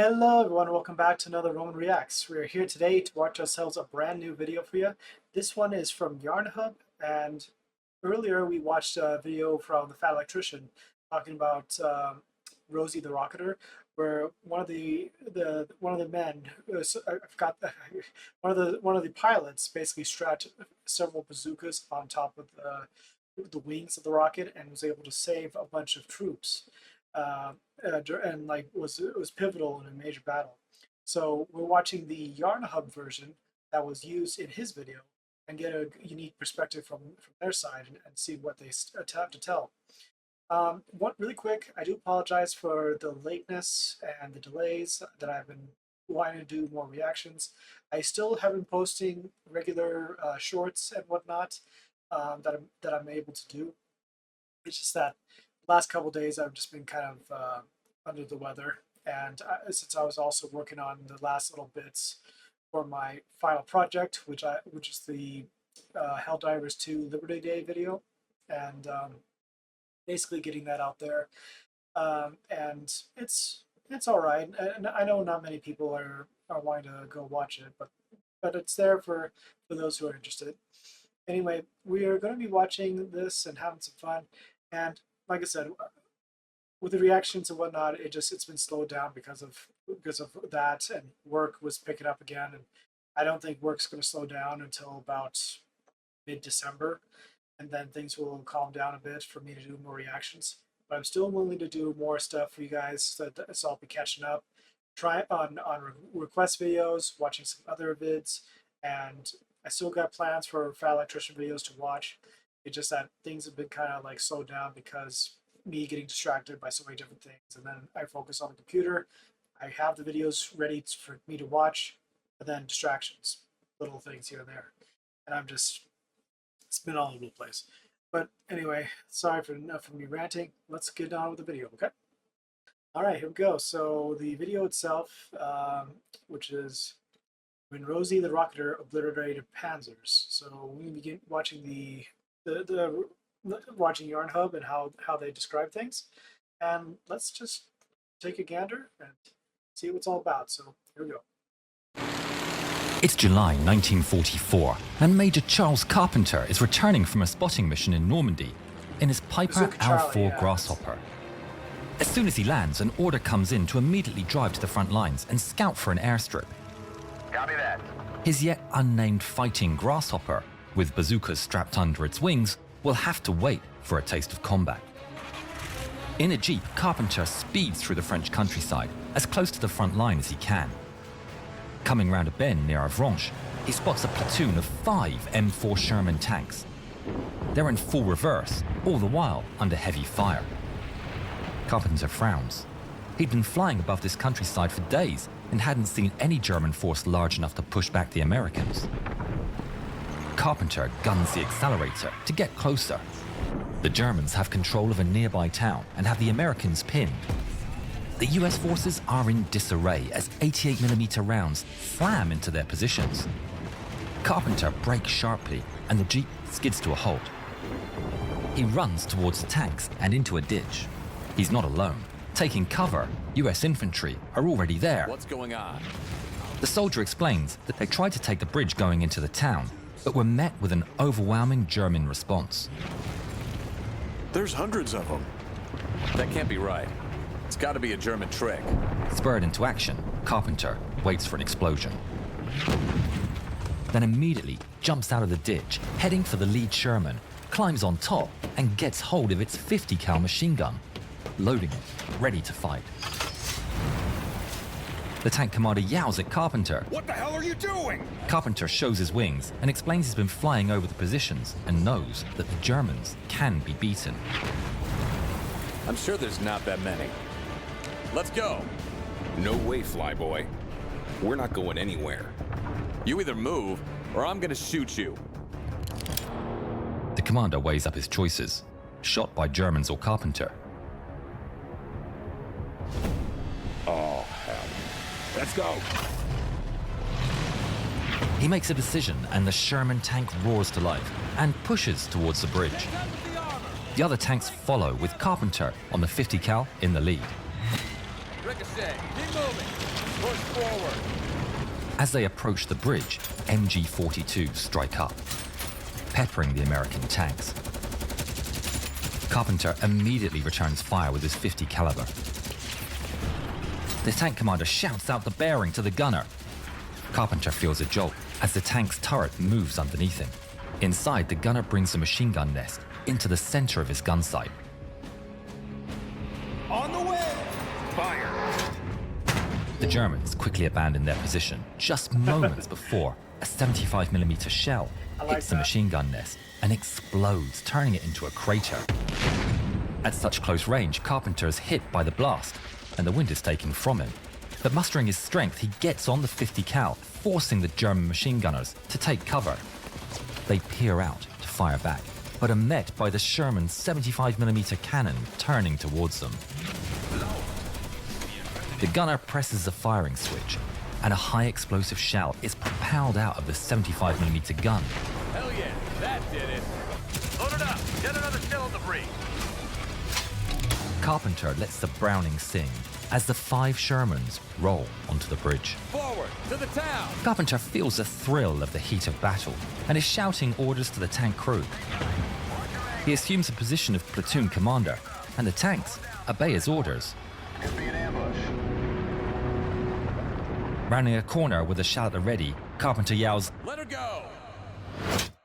Hello everyone, welcome back to another Roman Reacts. We are here today to watch ourselves a brand new video for you. This one is from Yarnhub, and earlier we watched a video from the Fat Electrician talking about Rosie the Rocketer, where one of the men, I forgot, one of the pilots basically strapped several bazookas on top of the wings of the rocket and was able to save a bunch of troops. And like was pivotal in a major battle. So we're watching the Yarnhub version that was used in his video and get a unique perspective from their side and see what they have to tell. Really quick, I do apologize for the lateness and the delays that I've been wanting to do more reactions. I still have been posting regular shorts and whatnot that I'm able to do. It's just that last couple of days I've just been kind of under the weather, and since I was also working on the last little bits for my final project, which is the Helldivers 2 Liberty Day video, and basically getting that out there, and it's all right. And I know not many people are wanting to go watch it, but it's there for those who are interested. Anyway, we are going to be watching this and having some fun, and like I said, with the reactions and whatnot, it's been slowed down because of that, and work was picking up again, and I don't think work's going to slow down until about mid-December, and then things will calm down a bit for me to do more reactions. But I'm still willing to do more stuff for you guys, so I'll be catching up, try on request videos, watching some other vids, and I still got plans for Fat Electrician videos to watch. It's just that things have been kind of like slowed down because me getting distracted by so many different things, and then I focus on the computer. I have the videos ready for me to watch, and then distractions, little things here and there, and it's been all over the place. But anyway, sorry for enough of me ranting. Let's get on with the video, okay? All right, here we go. So the video itself, which is when Rosie the Rocketer obliterated Panzers. So we begin watching watching Yarnhub and how they describe things, and let's just take a gander and see what it's all about. So here we go. It's July 1944, and Major Charles Carpenter is returning from a spotting mission in Normandy in his Piper Bazooka Charlie, L4 Grasshopper. As soon as he lands, an order comes in to immediately drive to the front lines and scout for an airstrip. Copy that. His yet unnamed fighting Grasshopper, with bazookas strapped under its wings, will have to wait for a taste of combat. In a jeep, Carpenter speeds through the French countryside as close to the front line as he can. Coming round a bend near Avranches, he spots a platoon of 5 M4 Sherman tanks. They're in full reverse, all the while under heavy fire. Carpenter frowns. He'd been flying above this countryside for days and hadn't seen any German force large enough to push back the Americans. Carpenter guns the accelerator to get closer. The Germans have control of a nearby town and have the Americans pinned. The US forces are in disarray as 88mm rounds slam into their positions. Carpenter brakes sharply and the jeep skids to a halt. He runs towards the tanks and into a ditch. He's not alone. Taking cover, US infantry are already there. What's going on? The soldier explains that they tried to take the bridge going into the town, but were met with an overwhelming German response. There's hundreds of them. That can't be right. It's got to be a German trick. Spurred into action, Carpenter waits for an explosion. Then immediately jumps out of the ditch, heading for the lead Sherman, climbs on top and gets hold of its 50 cal machine gun, loading it, ready to fight. The tank commander yells at Carpenter. What the hell are you doing? Carpenter shows his wings and explains he's been flying over the positions and knows that the Germans can be beaten. I'm sure there's not that many. Let's go. No way, flyboy. We're not going anywhere. You either move or I'm gonna shoot you. The commander weighs up his choices, shot by Germans or Carpenter. Oh, hell. Let's go. He makes a decision and the Sherman tank roars to life and pushes towards the bridge. The other tanks follow with Carpenter on the 50 cal in the lead. Ricochet, keep moving. Push forward. As they approach the bridge, MG-42s strike up, peppering the American tanks. Carpenter immediately returns fire with his .50 caliber. The tank commander shouts out the bearing to the gunner. Carpenter feels a jolt as the tank's turret moves underneath him. Inside, the gunner brings the machine gun nest into the center of his gun sight. On the way! Fire! The Germans quickly abandon their position just moments before a 75mm shell hits the machine gun nest and explodes, turning it into a crater. At such close range, Carpenter is hit by the blast and the wind is taken from him. But mustering his strength, he gets on the .50 cal, forcing the German machine gunners to take cover. They peer out to fire back, but are met by the Sherman's 75mm cannon turning towards them. The gunner presses the firing switch, and a high explosive shell is propelled out of the 75mm gun. Hell yeah, that did it. Load it up. Get another shell on the breach. Carpenter lets the Browning sing as the 5 Shermans roll onto the bridge. Forward to the town. Carpenter feels the thrill of the heat of battle and is shouting orders to the tank crew. He assumes a position of platoon commander, and the tanks obey his orders. Rounding a corner with a shell at the ready, Carpenter yells, Let her go.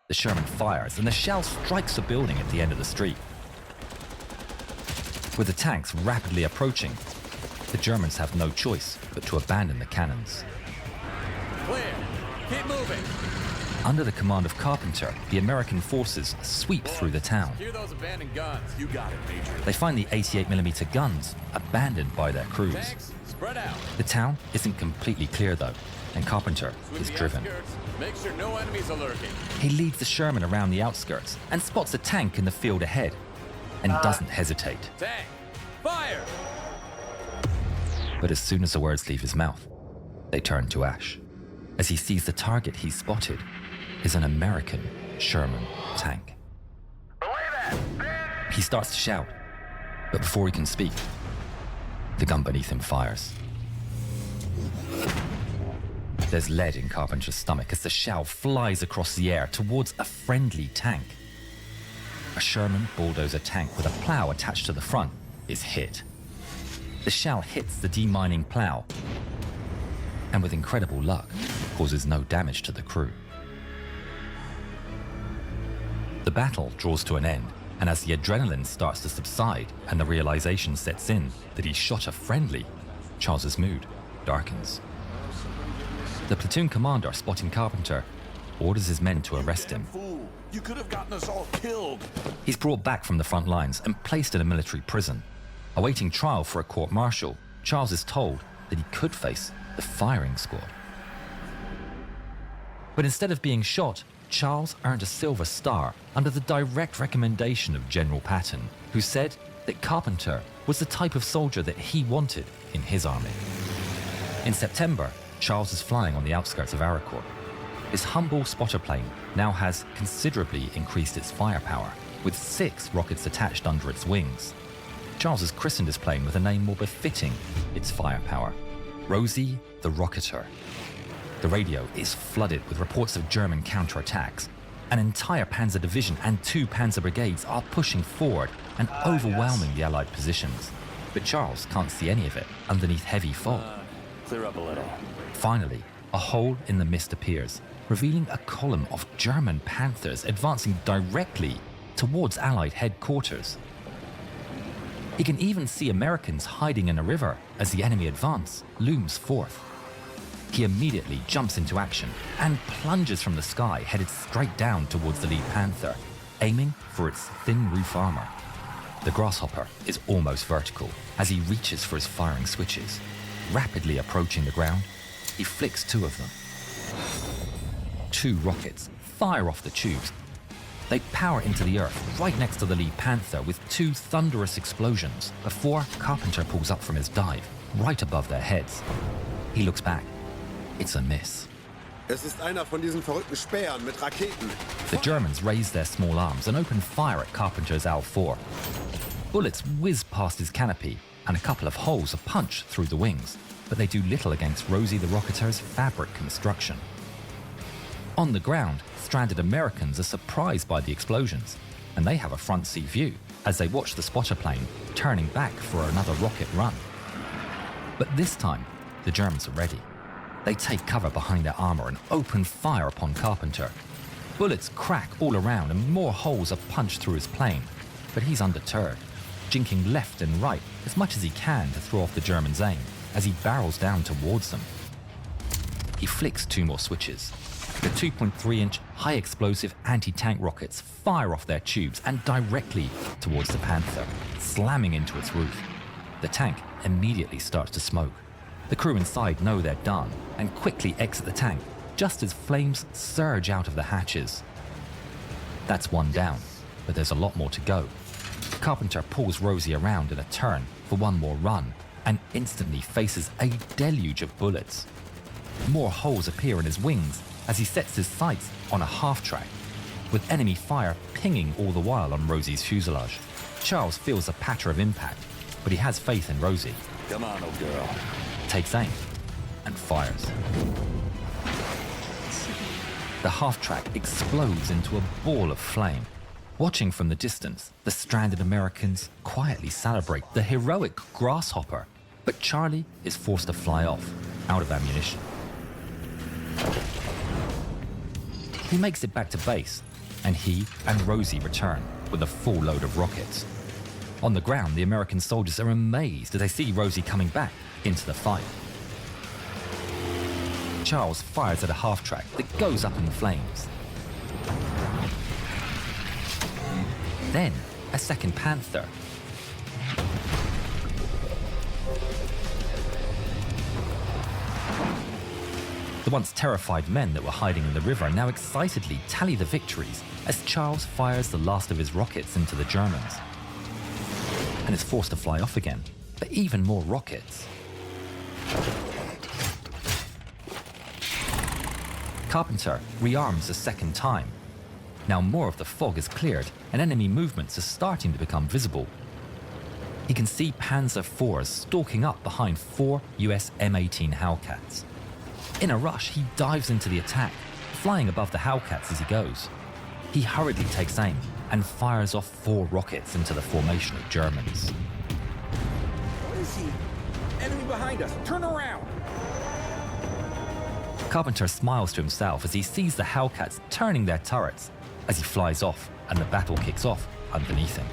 The Sherman fires, and the shell strikes a building at the end of the street. With the tanks rapidly approaching, the Germans have no choice but to abandon the cannons. Clear. Keep moving. Under the command of Carpenter, the American forces sweep through the town. Secure those abandoned guns. You got it, Major. They find the 88mm guns abandoned by their crews. Tanks, spread out. The town isn't completely clear though, and Carpenter Sweep is the driven. outskirts. Make sure no enemies are lurking. He leads the Sherman around the outskirts and spots a tank in the field ahead, and doesn't hesitate. Tank, fire! But as soon as the words leave his mouth, they turn to ash, as he sees the target he spotted is an American Sherman tank. He starts to shout, but before he can speak, the gun beneath him fires. There's lead in Carpenter's stomach as the shell flies across the air towards a friendly tank. A Sherman bulldozer tank with a plow attached to the front is hit. The shell hits the demining plow, and with incredible luck, causes no damage to the crew. The battle draws to an end, and as the adrenaline starts to subside and the realization sets in that he shot a friendly, Charles's mood darkens. The platoon commander, spotting Carpenter, orders his men to arrest him. Fool, you could have gotten us all killed. He's brought back from the front lines and placed in a military prison. Awaiting trial for a court-martial, Charles is told that he could face the firing squad. But instead of being shot, Charles earned a Silver Star under the direct recommendation of General Patton, who said that Carpenter was the type of soldier that he wanted in his army. In September, Charles is flying on the outskirts of Aracourt. His humble spotter plane now has considerably increased its firepower, with 6 rockets attached under its wings. Charles has christened his plane with a name more befitting its firepower, Rosie the Rocketer. The radio is flooded with reports of German counterattacks. An entire Panzer division and 2 Panzer brigades are pushing forward and overwhelming the Allied positions. But Charles can't see any of it underneath heavy fog. Clear up a little. Finally, a hole in the mist appears, revealing a column of German Panthers advancing directly towards Allied headquarters. He can even see Americans hiding in a river as the enemy advance looms forth. He immediately jumps into action and plunges from the sky, headed straight down towards the lead Panther, aiming for its thin roof armor. The Grasshopper is almost vertical as he reaches for his firing switches. Rapidly approaching the ground, he flicks 2 of them. 2 rockets fire off the tubes. They power into the earth right next to the lead Panther with 2 thunderous explosions before Carpenter pulls up from his dive right above their heads. He looks back. It's a miss. Es ist einer von diesen verrückten Spähern mit Raketen. The Germans raise their small arms and open fire at Carpenter's Al-4. Bullets whiz past his canopy, and a couple of holes are punched through the wings. but they do little against Rosie the Rocketeer's fabric construction. On the ground, stranded Americans are surprised by the explosions, and they have a front seat view as they watch the spotter plane turning back for another rocket run. But this time, the Germans are ready. They take cover behind their armor and open fire upon Carpenter. Bullets crack all around and more holes are punched through his plane, but he's undeterred, jinking left and right as much as he can to throw off the Germans' aim as he barrels down towards them. He flicks 2 more switches. The 2.3-inch high-explosive anti-tank rockets fire off their tubes and directly towards the Panther, slamming into its roof. The tank immediately starts to smoke. The crew inside know they're done and quickly exit the tank just as flames surge out of the hatches. That's one down, but there's a lot more to go. Carpenter pulls Rosie around in a turn for one more run and instantly faces a deluge of bullets. More holes appear in his wings as he sets his sights on a half-track, with enemy fire pinging all the while on Rosie's fuselage. Charles feels a patter of impact, but he has faith in Rosie. Come on, old girl. Takes aim and fires. The half-track explodes into a ball of flame. Watching from the distance, the stranded Americans quietly celebrate the heroic grasshopper, but Charlie is forced to fly off, out of ammunition. He makes it back to base, and he and Rosie return with a full load of rockets. On the ground, the American soldiers are amazed as they see Rosie coming back into the fight. Charles fires at a half-track that goes up in flames. Then, a second Panther. The once terrified men that were hiding in the river now excitedly tally the victories as Charles fires the last of his rockets into the Germans and is forced to fly off again for even more rockets. Carpenter rearms a second time. Now more of the fog is cleared and enemy movements are starting to become visible. He can see Panzer IVs stalking up behind 4 US M18 Hellcats. In a rush, he dives into the attack, flying above the Hellcats as he goes. He hurriedly takes aim and fires off 4 rockets into the formation of Germans. Where is he? Enemy behind us. Turn around. Carpenter smiles to himself as he sees the Hellcats turning their turrets as he flies off and the battle kicks off underneath him.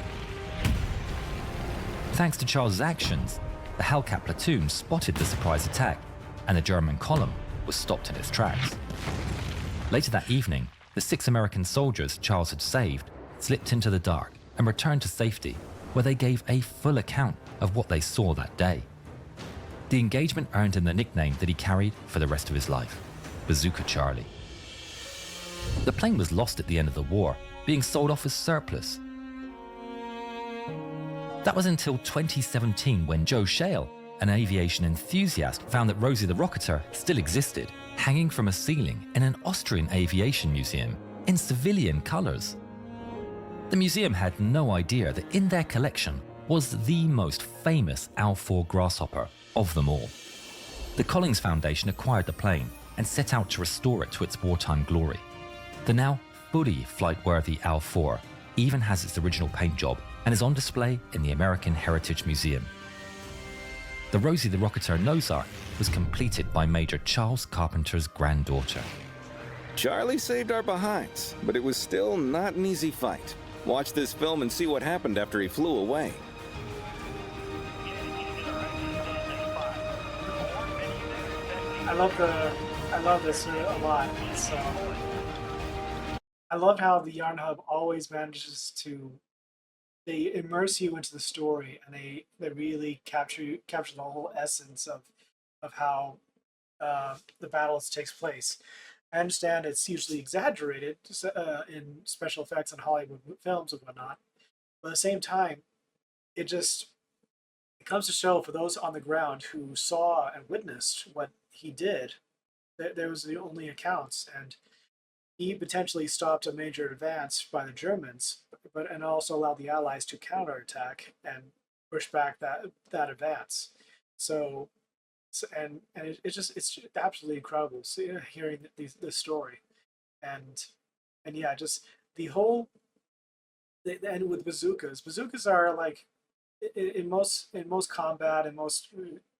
Thanks to Charles's actions, the Hellcat platoon spotted the surprise attack and the German column was stopped in its tracks. Later that evening, the 6 American soldiers Charles had saved slipped into the dark and returned to safety, where they gave a full account of what they saw that day. The engagement earned him the nickname that he carried for the rest of his life, Bazooka Charlie. The plane was lost at the end of the war, being sold off as surplus. That was until 2017 when Joe Shale, an aviation enthusiast, found that Rosie the Rocketeer still existed, hanging from a ceiling in an Austrian aviation museum in civilian colors. The museum had no idea that in their collection was the most famous Al-4 Grasshopper of them all. The Collins Foundation acquired the plane and set out to restore it to its wartime glory. The now fully flight-worthy Al-4 even has its original paint job and is on display in the American Heritage Museum. The Rosie the Rocketeer nose art was completed by Major Charles Carpenter's granddaughter. Charlie saved our behinds, but it was still not an easy fight. Watch this film and see what happened after he flew away. I love this a lot. I love how the Yarnhub always manages to they immerse you into the story, and they really capture the whole essence of how the battles takes place. I understand it's usually exaggerated in special effects and Hollywood films and whatnot, but at the same time, it comes to show for those on the ground who saw and witnessed what he did, that there was the only accounts, and he potentially stopped a major advance by the Germans, and also allowed the Allies to counterattack and push back that advance. So It's absolutely incredible hearing this story, and yeah, just the whole and with bazookas are like in most combat and most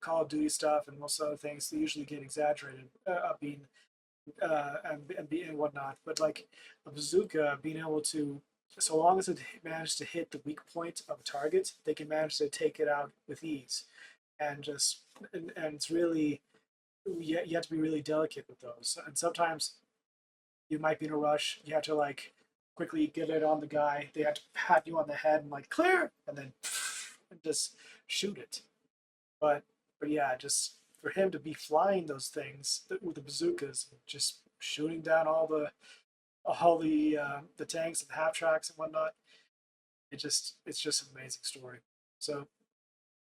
Call of Duty stuff and most other things, they usually get exaggerated, being and whatnot. But like a bazooka, being able to, so long as it manages to hit the weak point of a target, they can manage to take it out with ease. And just and it's really, you have to be really delicate with those. And sometimes you might be in a rush. You have to like quickly get it on the guy. They have to pat you on the head and like clear, and then and just shoot it. But yeah, just for him to be flying those things with the bazookas, just shooting down all the tanks and half tracks and whatnot. It's just an amazing story. So,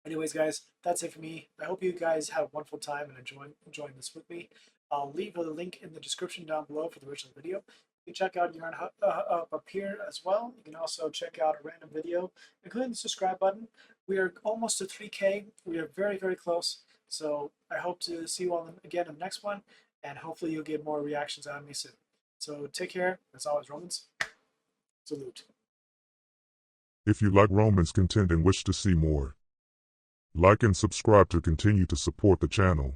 anyways, guys, that's it for me. I hope you guys had a wonderful time and enjoying this with me. I'll leave a link in the description down below for the original video. You can check out Yarnhub up here as well. You can also check out a random video, including the subscribe button. We are almost to 3K. We are very, very close. So I hope to see you all again in the next one, and hopefully you'll get more reactions out of me soon. So take care. As always, Romans, salute. If you like Romans content and wish to see more, like and subscribe to continue to support the channel.